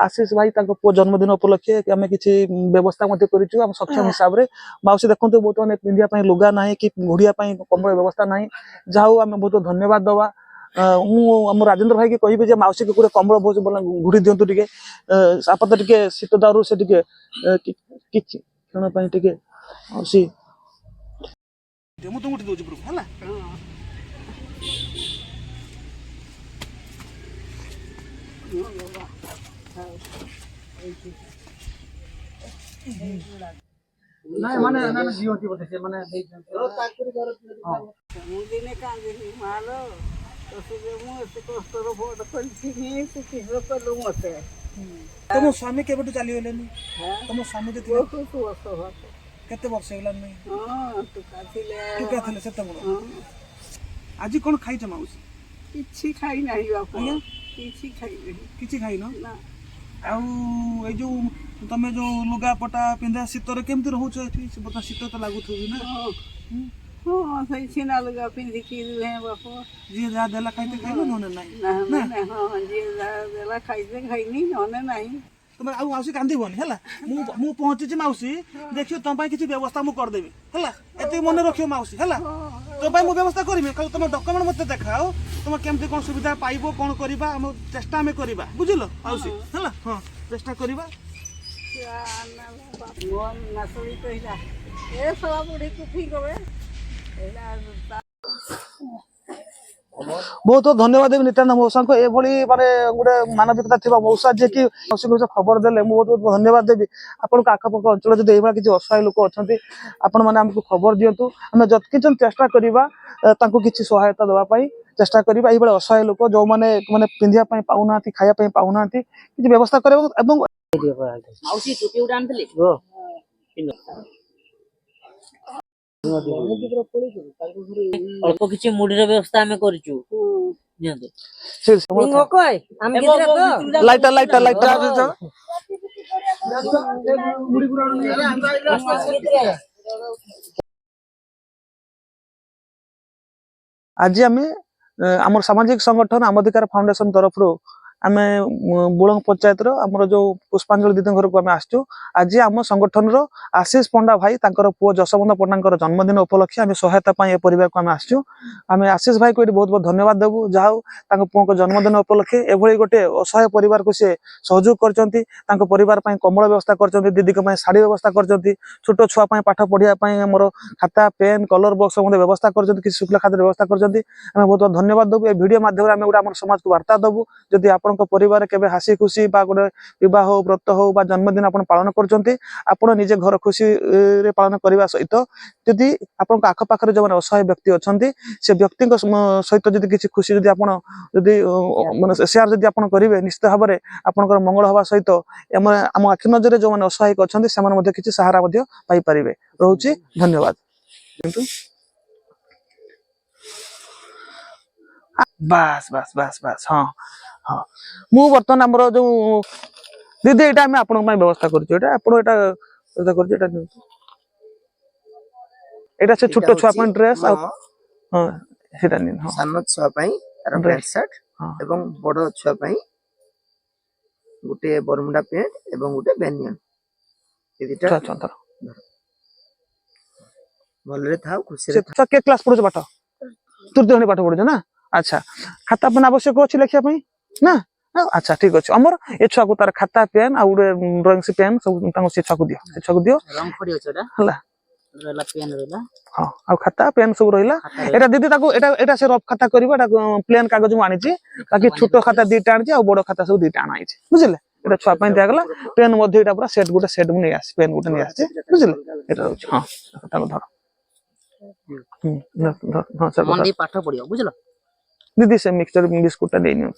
आशीष भाई पुओ जन्मदिन उपलक्षे आम कि व्यवस्था कर सक्षम हिसाब से माउसी देखते बहुत मैंने पिंधा लुगा ना कि घोड़िया कम्बल व्यवस्था ना जहाँ आम बहुत धन्यवाद दवा मु राजेंद्र भाई की कहि माउसी को गोटे कम्बल बहुत घुड़ी दिंतु टे आप तो टे शीत दारू से क्षण टे माउसी मुझे तुम दौर है नहीं माने ना जीवती बोलते से माने ताकरी घर मु दिने कांदिनी मालो तो से मु से कष्टर भोट करछि से किरो करलु मते तुम स्वामी केबेटु चली गेलेनी तुम स्वामी जे केते वर्ष होला नहीं हां तू काथिले सेते बड़ आज कोन खाइछ माउसी किछि खाइ नाही बापू किछि खाइ न ना आउ ए जो तमे जो लुगा पटा पिंधा शीतर केमती रहउछ एठी बता शीत तो लागुथबी ना हां सही छिना लुगा पिंधी की हे बापू जे जा देला खाइते खाइलो नने नाही ना हां जे जा देला खाइते खाइनी नने नाही तुम आउ माउसी कांदीबनी हला मु पहुंची छी माउसी देखियो तम पई किछि व्यवस्था मु कर देबी हला एते मन रखियो माउसी हला तो पई मु व्यवस्था करबी कल तुम डॉक्यूमेंट मते देखाओ तुम केमती कोन सुविधा पाइबो कोन करबा हम चेष्टा में करबा बुझिलो माउसी हला हां चेष्टा करबा मोन नसली कहिला ए सवा बुढ़ी को ठीक होवे एला बहुत बहुत धन्यवाद देवी नित्यानंद मौसा को ये माने गोटे मानविकता थी मौसा जी की खबर देले बहुत बहुत धन्यवाद देवी आपन आखपाख अंचल जो किसी असहाय लोक अच्छा आपण मैंने आमको खबर दिंतु आम जतकि चेष्टा करवा किसी सहायता देवाई चेष्टा करवा ये असहाय लोक जो मैंने माने पिंधिया पाऊना खाया पाऊना किसी व्यवस्था कर अल्प किछि मुडीर व्यवस्था हमें करिछु लाइटा लाइटा लाइटा आज आम आम सामाजिक संगठन आमधिकार फाउंडेशन तरफ आम बुलंग पंचायत आमर जो पुष्पांजलि दीदी घर को आम आसचु आज आम संगठन आशीष पंडा भाई पुओ जशवंत पंडा जन्मदिन उपलक्षे आम सहायता परिवार को आम आसचु आम आशीष भाई को बहुत बहुत धन्यवाद देवु जहाँ पुओ को जन्मदिन उपलक्षे एभली गोटे असहाय परिवार को सी सहयोग करचंती परिवार कम्बल व्यवस्था करचंती दीदी को शाढ़ी व्यवस्था करचंती छोट छुआ पाठ पढ़िया आमर खाता पेन कलर बॉक्स व्यवस्था करचंती किसी शुक्ला खाद्य व्यवस्था करचंती आम बहुत बहुत धन्यवाद देवु ए वीडियो माध्यम आम गोटे समाज को वार्ता देवु जदि आपन परिवार के हसी खुशी गोटे विवाह हो व्रत हो जन्मदिन आप पालन कर निजे घर खुशी रे पालन करने सहित जदि आप आखपाखे जो असहाय व्यक्ति अच्छा से व्यक्ति सहित जदि किसी खुशी जदि माने शेयर जदि आप करेंगे निश्चित भाव में आपंकर मंगल हवा सहित आम आखि नजर जो मैंने असहाय अच्छा से किसी सहारा पाइपर रोचे धन्यवाद बस बस बस बस हाँ हाँ मु बर्तमान आमर जो दीदी यहाँ आम आपण व्यवस्था कर से छोट छुआ ड्रेस हाँ सेटा नि हां सानो छुआ तार पैंट शर्ट एवं बड़ छुआ गोटे बरमुडा पैंट एवं गोटे बेनियन एदिटा अच्छा भलरे थाउ खुशी रे से के क्लास पढो पाठ तृतीय पाठ पढो ना अच्छा खाता पेन आवश्यक अछि लेखिया पई ना अच्छा ठीक अच्छे अमर ए छुआ को तार खाता पेन आ ड्राइंग से पेन सब से छुआ को दियो रंग खड़ी होचडा हला रहला पेन रहला हां आ खाता पेन सब रहिला एटा दीदी ताको एटा से रफ खाता करबा एटा प्लेन कागज मु आनी छी बाकी छोटो खाता दीटा आनी छी आ बड़ खाता सब दीटा आनी छी बुझिले एटा छुआ पई दिया गला पेन मध्ये एटा पूरा सेट गोटे सेट मु नै आसी पेन गोटे नै आसी बुझिले एटा होछ हां ताको धर हां सर मंडी पाठ पढियो बुझलो दीदी से मिक्सचर बिस्कुट दे नियो